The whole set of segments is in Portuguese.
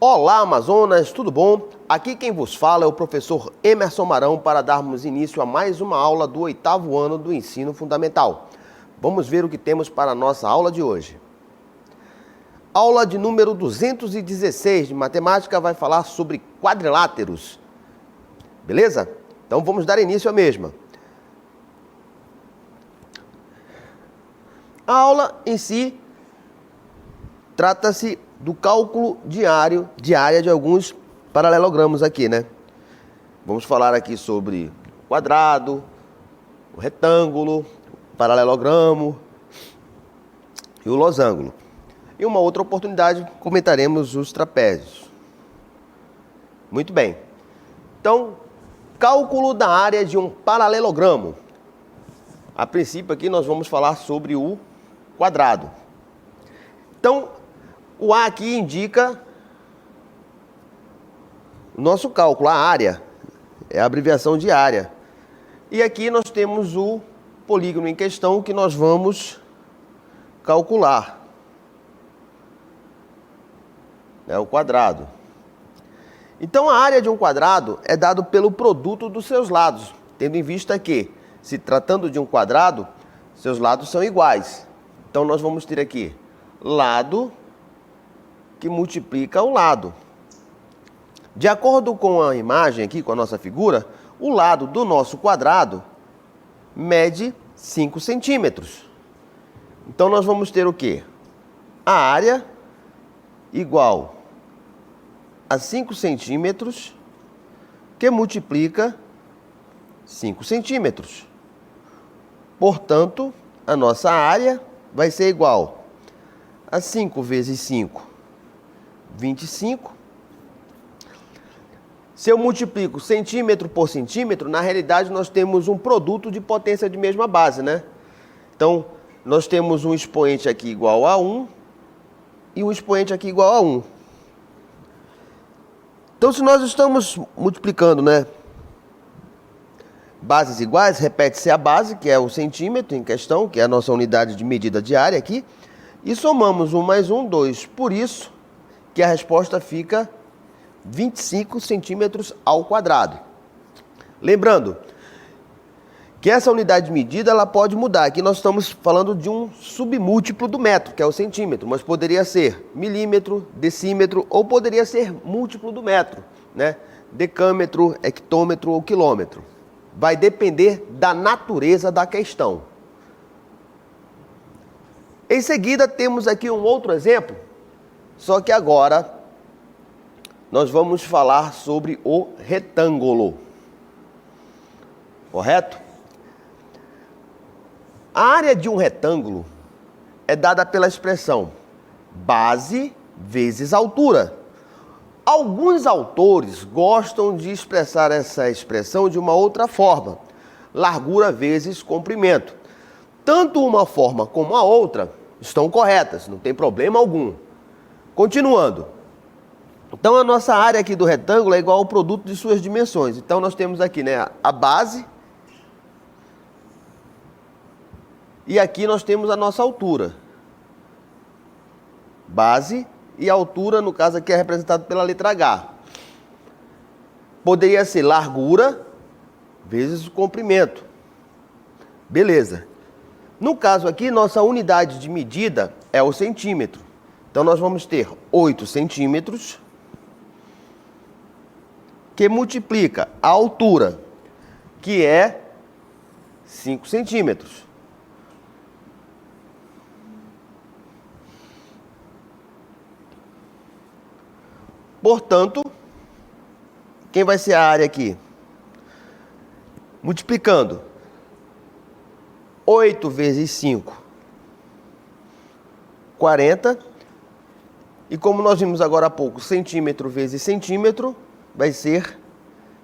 Olá, Amazonas, tudo bom? Aqui quem vos fala é o professor Emerson Marão para darmos início a mais uma aula do 8º ano do Ensino Fundamental. Vamos ver o que temos para a nossa aula de hoje. Aula de número 216 de matemática vai falar sobre quadriláteros. Beleza? Então vamos dar início à mesma. A aula em si trata-se do cálculo de área de alguns paralelogramos aqui, né? Vamos falar aqui sobre o quadrado, o retângulo, o paralelogramo e o losango. Em uma outra oportunidade comentaremos os trapézios. Muito bem. Então, cálculo da área de um paralelogramo. A princípio aqui nós vamos falar sobre o quadrado. Então, o A aqui indica o nosso cálculo, a área, é a abreviação de área. E aqui nós temos o polígono em questão que nós vamos calcular. É o quadrado. Então a área de um quadrado é dado pelo produto dos seus lados, tendo em vista que, se tratando de um quadrado, seus lados são iguais. Então nós vamos ter aqui lado que multiplica o lado. De acordo com a imagem aqui, com a nossa figura, o lado do nosso quadrado mede 5 centímetros. Então nós vamos ter o quê? A área igual a 5 centímetros que multiplica 5 centímetros. Portanto, a nossa área vai ser igual a 5 vezes 5, 25. Se eu multiplico centímetro por centímetro, na realidade nós temos um produto de potência de mesma base, né? Então, nós temos um expoente aqui igual a 1 e um expoente aqui igual a 1. Então, se nós estamos multiplicando, né, bases iguais, repete-se a base, que é o centímetro em questão, que é a nossa unidade de medida de área aqui, e somamos 1 mais 1, 2. Por isso que a resposta fica 25 centímetros ao quadrado. Lembrando que essa unidade de medida ela pode mudar. Aqui nós estamos falando de um submúltiplo do metro, que é o centímetro, mas poderia ser milímetro, decímetro, ou poderia ser múltiplo do metro, né? Decâmetro, hectômetro ou quilômetro. Vai depender da natureza da questão. Em seguida, temos aqui um outro exemplo, só que agora nós vamos falar sobre o retângulo. Correto? A área de um retângulo é dada pela expressão base vezes altura. Alguns autores gostam de expressar essa expressão de uma outra forma, largura vezes comprimento. Tanto uma forma como a outra estão corretas, não tem problema algum. Continuando. Então, a nossa área aqui do retângulo é igual ao produto de suas dimensões. Então, nós temos aqui, né, a base. E aqui nós temos a nossa altura. Base e altura, no caso aqui é representado pela letra H. Poderia ser largura vezes o comprimento. Beleza. No caso aqui, nossa unidade de medida é o centímetro. Então, nós vamos ter 8 centímetros que multiplica a altura, que é 5 centímetros. Portanto, quem vai ser a área aqui? Multiplicando 8 vezes 5, 40. E como nós vimos agora há pouco, centímetro vezes centímetro vai ser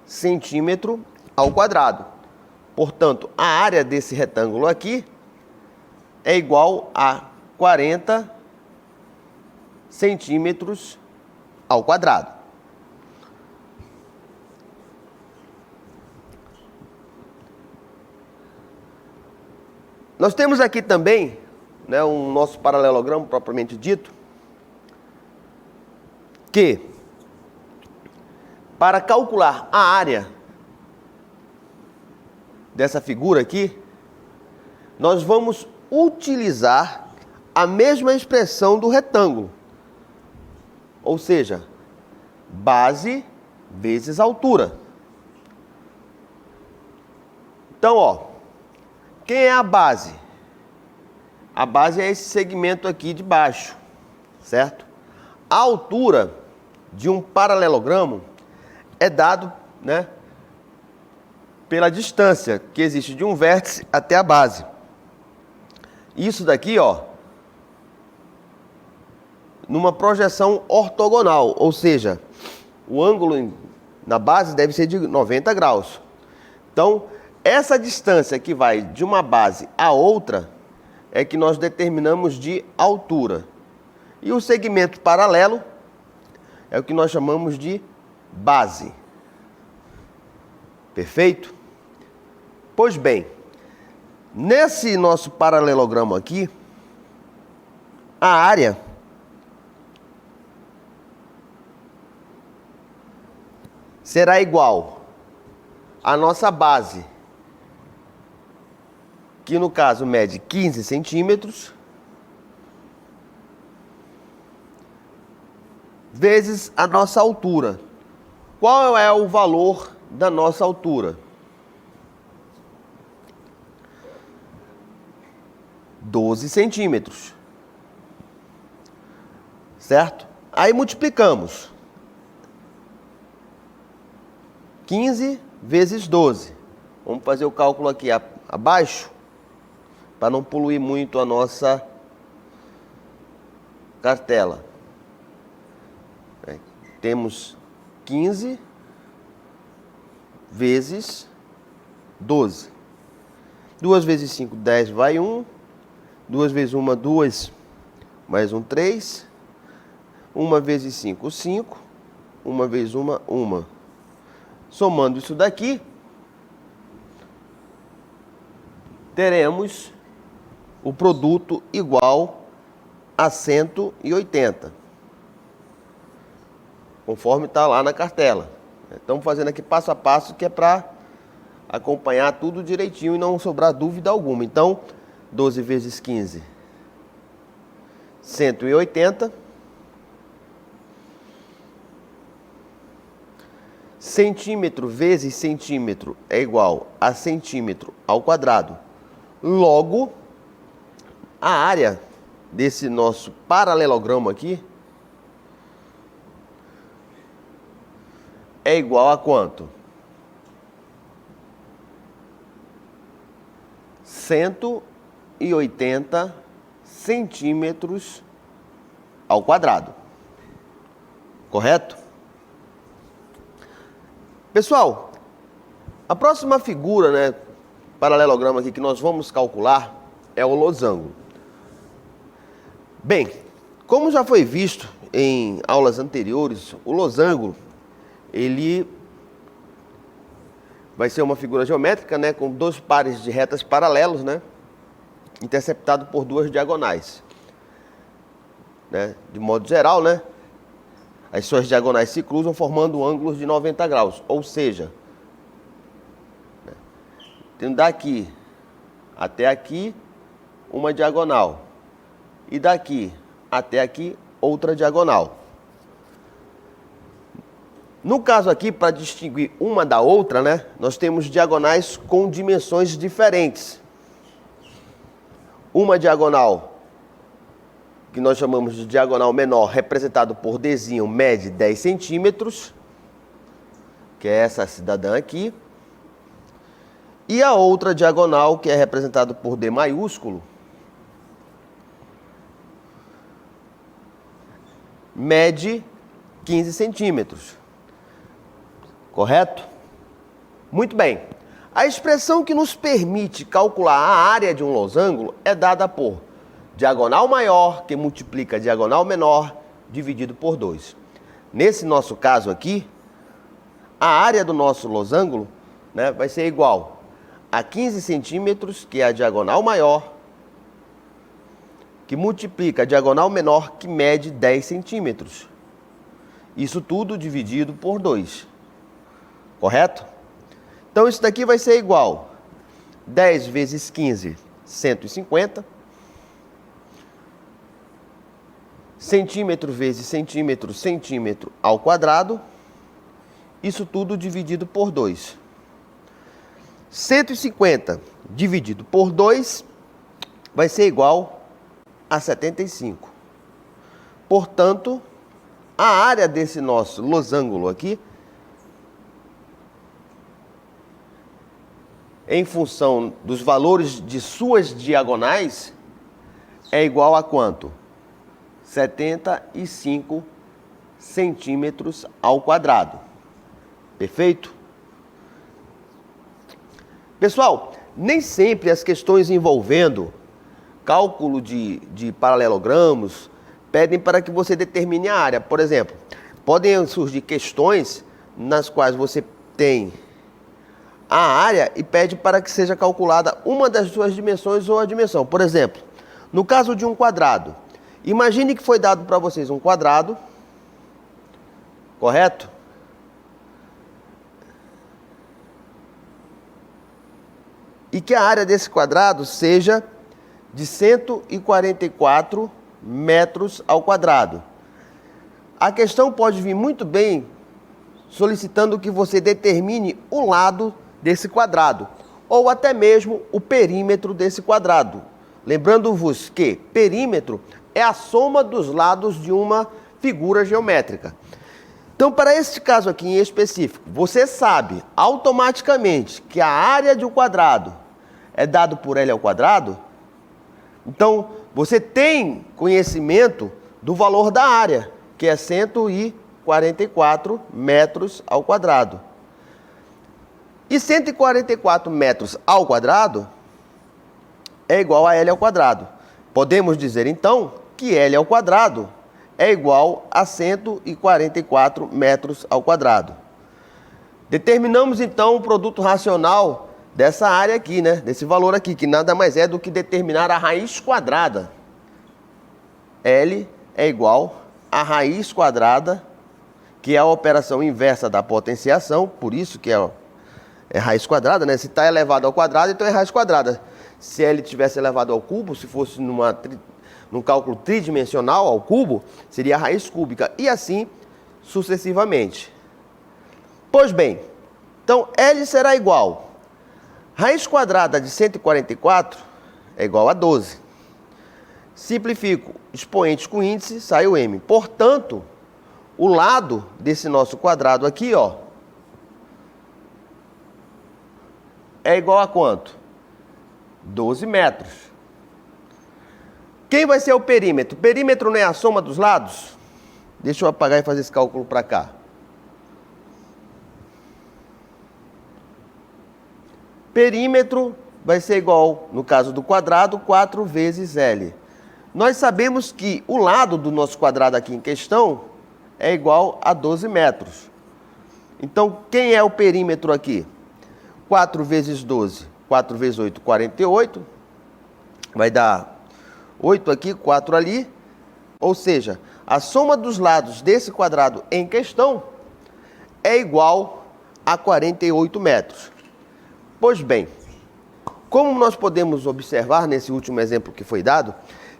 centímetro ao quadrado. Portanto, a área desse retângulo aqui é igual a 40 centímetros ao quadrado. Nós temos aqui também, né, o nosso paralelogramo propriamente dito, que para calcular a área dessa figura aqui, nós vamos utilizar a mesma expressão do retângulo. Ou seja, base vezes altura. Então, ó, quem é a base? A base é esse segmento aqui de baixo, certo? A altura de um paralelogramo é dado, né, pela distância que existe de um vértice até a base. Isso daqui, ó, numa projeção ortogonal, ou seja, o ângulo na base deve ser de 90 graus. Então, essa distância que vai de uma base a outra é que nós determinamos de altura. E o segmento paralelo é o que nós chamamos de base. Perfeito? Pois bem, nesse nosso paralelogramo aqui, a área será igual à nossa base, que no caso mede 15 centímetros, vezes a nossa altura. Qual é o valor da nossa altura? 12 centímetros. Certo? Aí multiplicamos. 15 vezes 12. Vamos fazer o cálculo aqui abaixo, para não poluir muito a nossa cartela. Temos 15 vezes 12. 2 vezes 5, 10, vai 1. 2 vezes 1, 2. Mais 1, 3. 1 vezes 5, 5. 1 vezes 1, 1. Somando isso daqui, teremos o produto igual a 180. Conforme está lá na cartela. Estamos fazendo aqui passo a passo, que é para acompanhar tudo direitinho e não sobrar dúvida alguma. Então, 12 vezes 15, 180. Centímetro vezes centímetro é igual a centímetro ao quadrado. Logo, a área desse nosso paralelogramo aqui é igual a quanto? 180 centímetros ao quadrado. Correto? Pessoal, a próxima figura, né, paralelogramo aqui que nós vamos calcular é o losango. Bem, como já foi visto em aulas anteriores, o losango, ele vai ser uma figura geométrica, né, com dois pares de retas paralelos, né, interceptado por duas diagonais. Né, de modo geral, né, as suas diagonais se cruzam formando ângulos de 90 graus, ou seja, né, tem daqui até aqui uma diagonal e daqui até aqui outra diagonal. No caso aqui, para distinguir uma da outra, né, nós temos diagonais com dimensões diferentes. Uma diagonal, que nós chamamos de diagonal menor, representado por Dzinho, mede 10 centímetros, que é essa cidadã aqui. E a outra diagonal, que é representada por D maiúsculo, mede 15 centímetros. Correto? Muito bem. A expressão que nos permite calcular a área de um losango é dada por diagonal maior, que multiplica diagonal menor, dividido por 2. Nesse nosso caso aqui, a área do nosso losango, né, vai ser igual a 15 centímetros, que é a diagonal maior, que multiplica a diagonal menor, que mede 10 centímetros. Isso tudo dividido por 2. correto? Então, isso daqui vai ser igual 10 vezes 15, 150. Centímetro vezes centímetro, centímetro ao quadrado. Isso tudo dividido por 2. 150 dividido por 2 vai ser igual a 75. Portanto, a área desse nosso losango aqui, em função dos valores de suas diagonais, é igual a quanto? 75 centímetros ao quadrado. Perfeito? Pessoal, nem sempre as questões envolvendo cálculo de paralelogramos pedem para que você determine a área. Por exemplo, podem surgir questões nas quais você tem a área e pede para que seja calculada uma das suas dimensões ou a dimensão. Por exemplo, no caso de um quadrado, imagine que foi dado para vocês um quadrado, correto? E que a área desse quadrado seja de 144 metros ao quadrado. A questão pode vir muito bem solicitando que você determine o lado desse quadrado, ou até mesmo o perímetro desse quadrado. Lembrando-vos que perímetro é a soma dos lados de uma figura geométrica. Então, para este caso aqui em específico, você sabe automaticamente que a área de um quadrado é dado por L ao quadrado. Então, você tem conhecimento do valor da área, que é 144 metros ao quadrado. E 144 metros ao quadrado é igual a L ao quadrado. Podemos dizer, então, que L ao quadrado é igual a 144 metros ao quadrado. Determinamos, então, o produto racional dessa área aqui, né? Desse valor aqui, que nada mais é do que determinar a raiz quadrada. L é igual a raiz quadrada, que é a operação inversa da potenciação, por isso que é raiz quadrada, né? Se está elevado ao quadrado, então é raiz quadrada. Se L tivesse elevado ao cubo, se fosse num cálculo tridimensional ao cubo, seria a raiz cúbica, e assim sucessivamente. Pois bem, então L será igual. Raiz quadrada de 144 é igual a 12. Simplifico expoentes com índice, sai o M. Portanto, o lado desse nosso quadrado aqui, ó, é igual a quanto? 12 metros. Quem vai ser o perímetro? Perímetro não é a soma dos lados? Deixa eu apagar e fazer esse cálculo para cá. Perímetro vai ser igual, no caso do quadrado, 4 vezes L. Nós sabemos que o lado do nosso quadrado aqui em questão é igual a 12 metros. Então, quem é o perímetro aqui? 4 vezes 12, 4 vezes 8, 48. Vai dar 8 aqui, 4 ali. Ou seja, a soma dos lados desse quadrado em questão é igual a 48 metros. Pois bem, como nós podemos observar nesse último exemplo que foi dado,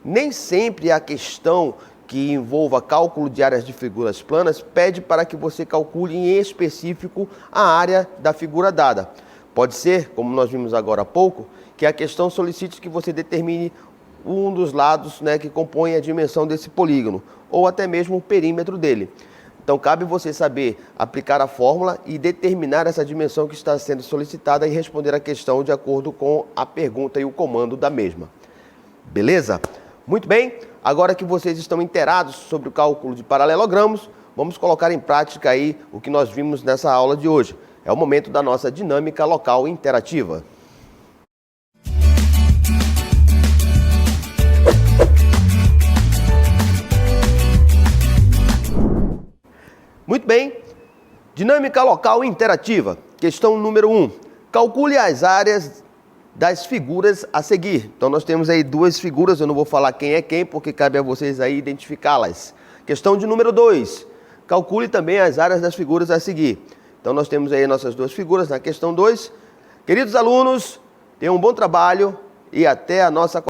nem sempre a questão que envolva cálculo de áreas de figuras planas pede para que você calcule em específico a área da figura dada. Pode ser, como nós vimos agora há pouco, que a questão solicite que você determine um dos lados, né, que compõe a dimensão desse polígono, ou até mesmo o perímetro dele. Então, cabe você saber aplicar a fórmula e determinar essa dimensão que está sendo solicitada e responder a questão de acordo com a pergunta e o comando da mesma. Beleza? Muito bem, agora que vocês estão inteirados sobre o cálculo de paralelogramos, vamos colocar em prática aí o que nós vimos nessa aula de hoje. É o momento da nossa dinâmica local interativa. Muito bem, dinâmica local interativa. Questão número 1. Calcule as áreas das figuras a seguir. Então nós temos aí duas figuras, eu não vou falar quem é quem, porque cabe a vocês aí identificá-las. Questão de número 2. Calcule também as áreas das figuras a seguir. Então nós temos aí nossas duas figuras na questão 2. Queridos alunos, tenham um bom trabalho e até a nossa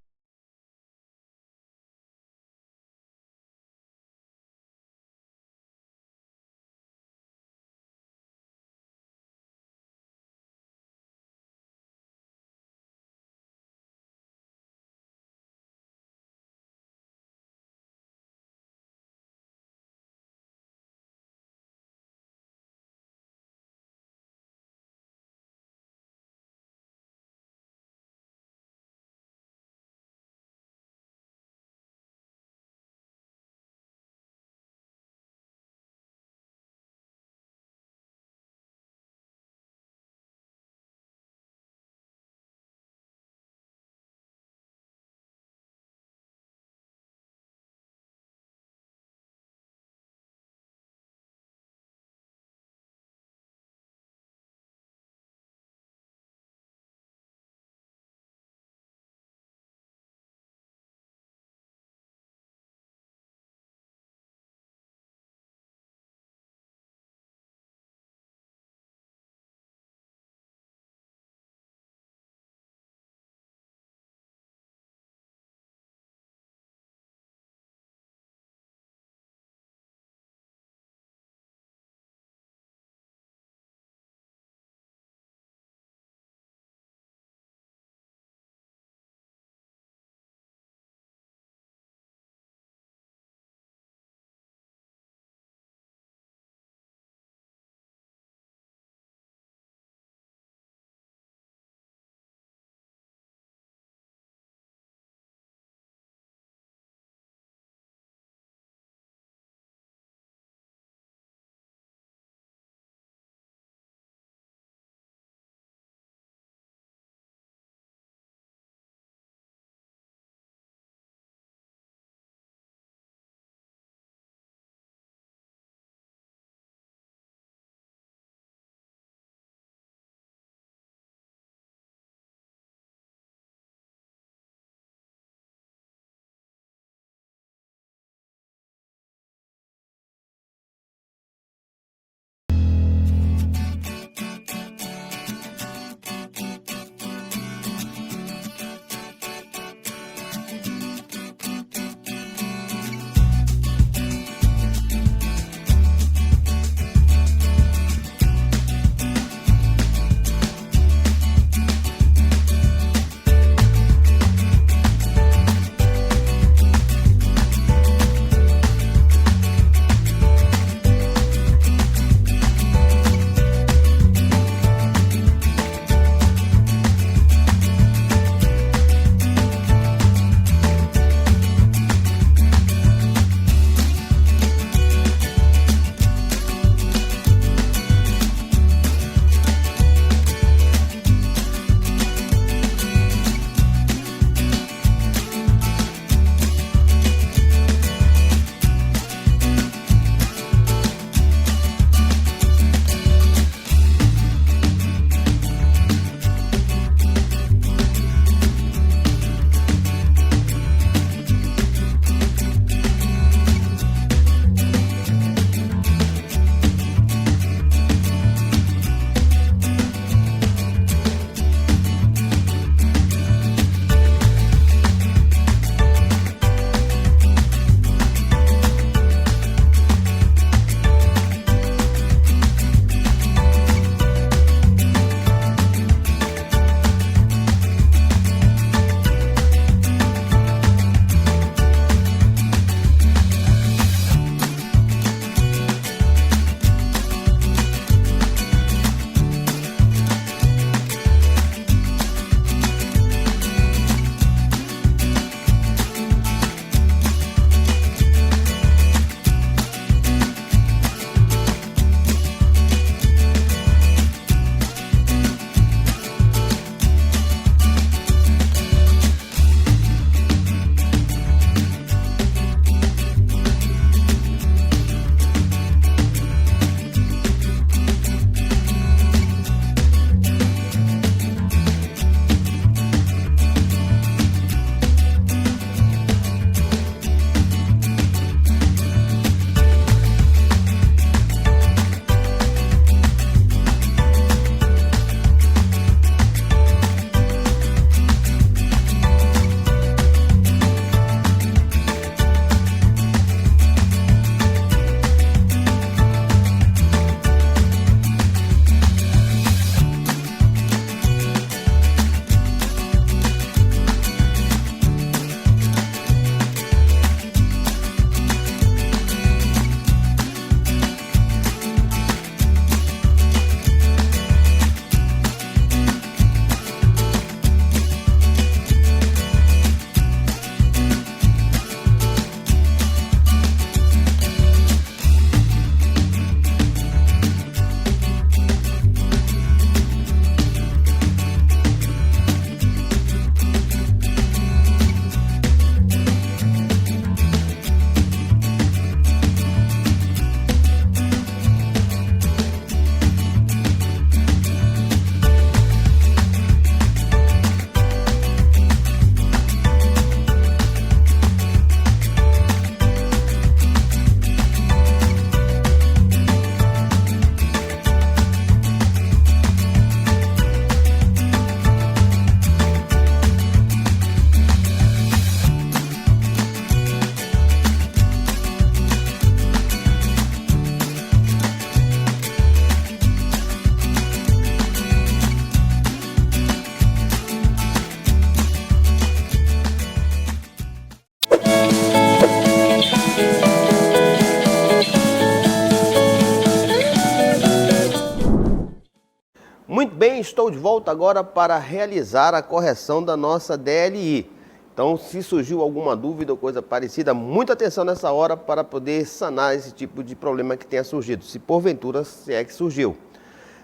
Muito bem, estou de volta agora para realizar a correção da nossa DLI. Então, se surgiu alguma dúvida ou coisa parecida, muita atenção nessa hora para poder sanar esse tipo de problema que tenha surgido, se porventura se é que surgiu.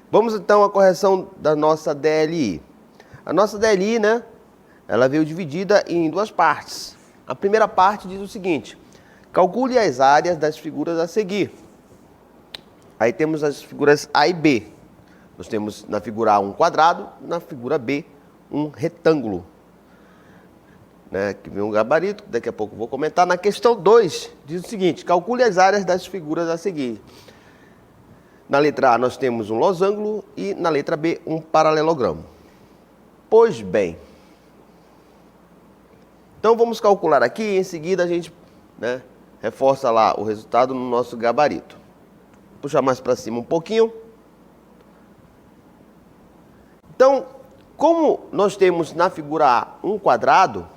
Vamos então à correção da nossa DLI. A nossa DLI, né, ela veio dividida em duas partes. A primeira parte diz o seguinte: calcule as áreas das figuras a seguir. Aí temos as figuras A e B. Nós temos na figura A um quadrado, na figura B um retângulo. Né? Aqui vem um gabarito, daqui a pouco eu vou comentar. Na questão 2, diz o seguinte: calcule as áreas das figuras a seguir. Na letra A nós temos um losango e na letra B um paralelogramo. Pois bem, então vamos calcular aqui e em seguida a gente, né, reforça lá o resultado no nosso gabarito. Vou puxar mais para cima um pouquinho. Então, como nós temos na figura A um quadrado,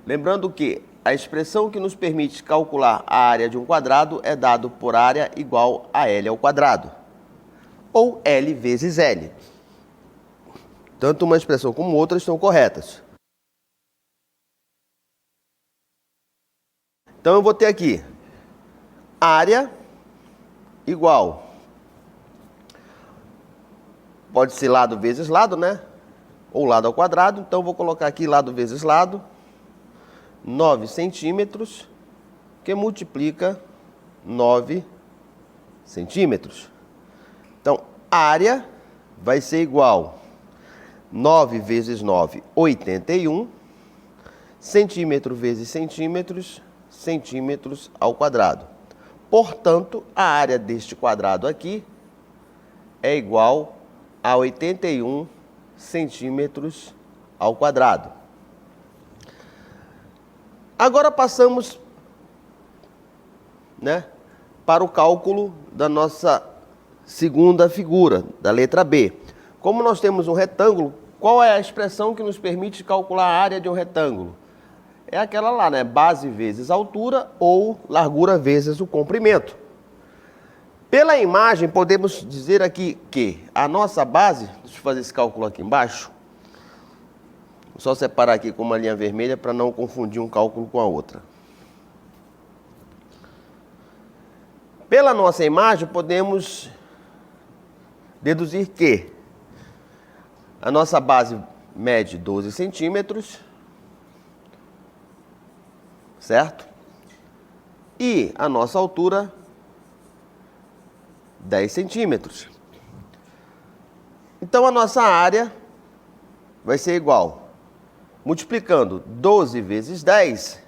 lembrando que a expressão que nos permite calcular a área de um quadrado é dado por área igual a L ao quadrado, ou L vezes L. Tanto uma expressão como outra estão corretas. Então eu vou ter aqui área igual, pode ser lado vezes lado, né? Ou lado ao quadrado. Então eu vou colocar aqui lado vezes lado, 9 centímetros, que multiplica 9 centímetros. Então, área vai ser igual 9 vezes 9, 81, centímetro vezes centímetros, centímetros ao quadrado. Portanto, a área deste quadrado aqui é igual a 81 centímetros ao quadrado. Agora passamos, né, para o cálculo da nossa segunda figura, da letra B. Como nós temos um retângulo, qual é a expressão que nos permite calcular a área de um retângulo? É aquela lá, né? Base vezes altura ou largura vezes o comprimento. Pela imagem, podemos dizer aqui que a nossa base, deixa eu fazer esse cálculo aqui embaixo, vou só separar aqui com uma linha vermelha para não confundir um cálculo com a outra. Pela nossa imagem, podemos deduzir que a nossa base mede 12 centímetros, certo? E a nossa altura, 10 centímetros. Então, a nossa área vai ser igual, multiplicando 12 vezes 10,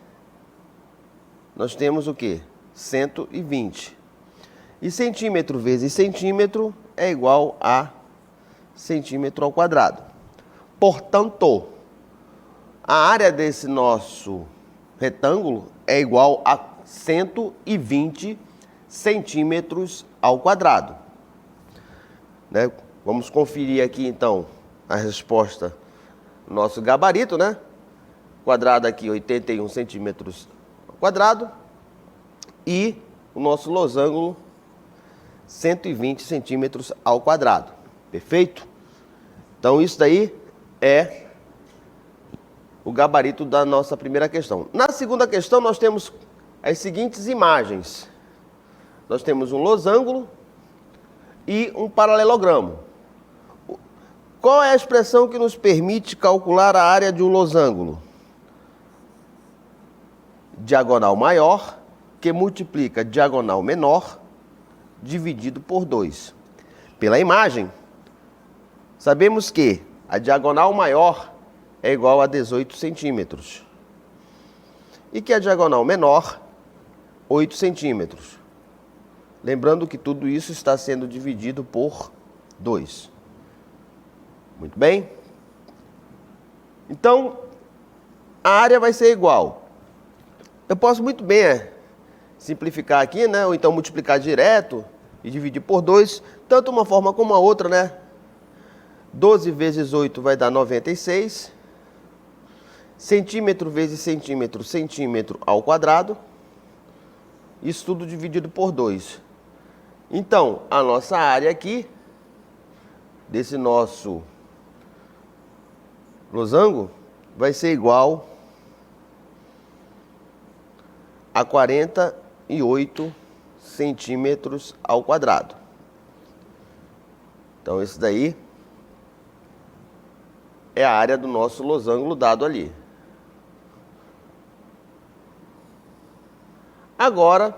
nós temos o quê? 120. E centímetro vezes centímetro é igual a centímetro ao quadrado. Portanto, a área desse nosso retângulo é igual a 120 centímetros ao quadrado. Né? Vamos conferir aqui então a resposta do nosso gabarito, né? Quadrado aqui 81 centímetros ao quadrado e o nosso losango 120 centímetros ao quadrado. Perfeito? Então isso daí é o gabarito da nossa primeira questão. Na segunda questão nós temos as seguintes imagens. Nós temos um losango e um paralelogramo. Qual é a expressão que nos permite calcular a área de um losango? Diagonal maior, que multiplica diagonal menor, dividido por 2. Pela imagem, sabemos que a diagonal maior é igual a 18 centímetros. E que a diagonal menor, 8 centímetros. Lembrando que tudo isso está sendo dividido por 2. Muito bem? Então, a área vai ser igual. Eu posso muito bem simplificar aqui, né? Ou então multiplicar direto e dividir por 2. Tanto uma forma como a outra, né? 12 vezes 8 vai dar 96. Centímetro vezes centímetro, centímetro ao quadrado. Isso tudo dividido por 2. Então, a nossa área aqui desse nosso losango vai ser igual a 48 centímetros ao quadrado. Então, esse daí é a área do nosso losango dado ali. Agora,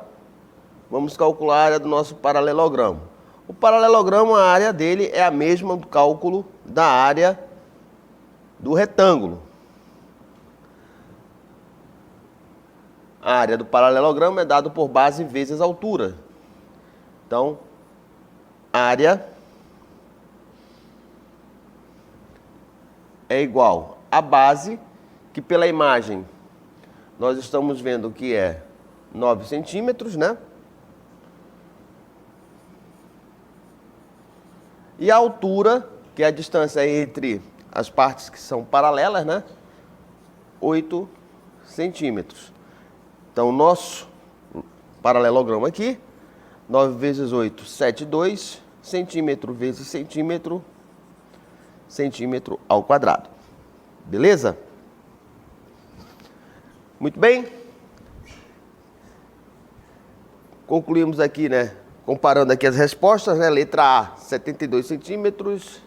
vamos calcular a área do nosso paralelogramo. O paralelogramo, a área dele é a mesma do cálculo da área do retângulo. A área do paralelogramo é dada por base vezes altura. Então, área é igual a base, que pela imagem nós estamos vendo que é 9 centímetros, né? E a altura, que é a distância entre as partes que são paralelas, né? 8 centímetros. Então, o nosso paralelogramo aqui, 9 vezes 8, 7,2, centímetro vezes centímetro, centímetro ao quadrado. Beleza? Muito bem. Concluímos aqui, né? Comparando aqui as respostas, né? Letra A, 72 centímetros.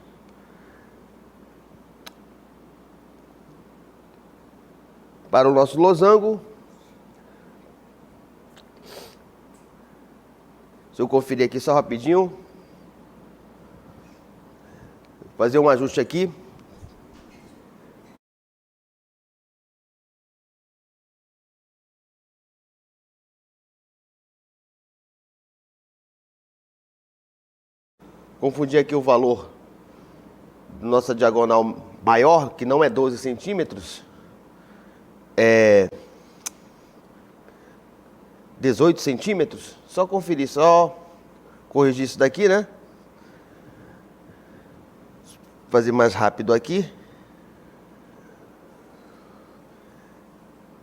Para o nosso losango. Deixa eu conferir aqui só rapidinho. Vou fazer um ajuste aqui. Confundi aqui o valor da nossa diagonal maior, que não é 12 centímetros. É 18 centímetros. Só conferir, só corrigir isso daqui, né? Vou fazer mais rápido aqui.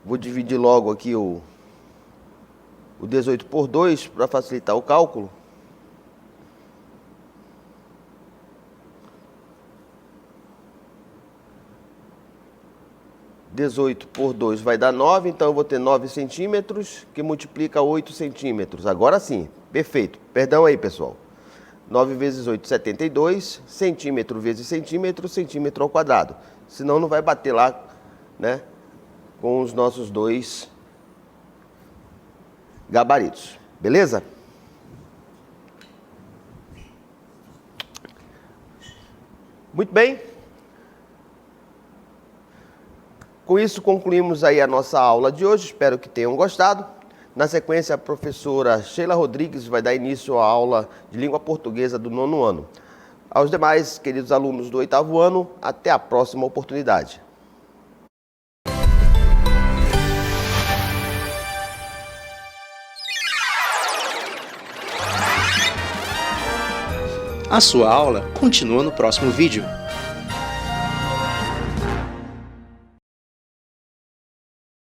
Vou dividir logo aqui o 18 por 2 para facilitar o cálculo. (18 por 2 vai dar 9, então eu vou ter 9 centímetros, que multiplica 8 centímetros. Agora sim, perfeito. Perdão aí, pessoal. 9 vezes 8, 72, centímetro vezes centímetro, centímetro ao quadrado. Senão não vai bater lá, né, com os nossos dois gabaritos. Beleza? Muito bem. Com isso, concluímos aí a nossa aula de hoje. Espero que tenham gostado. Na sequência, a professora Sheila Rodrigues vai dar início à aula de língua portuguesa do 9º ano. Aos demais, queridos alunos do 8º ano, até a próxima oportunidade. A sua aula continua no próximo vídeo.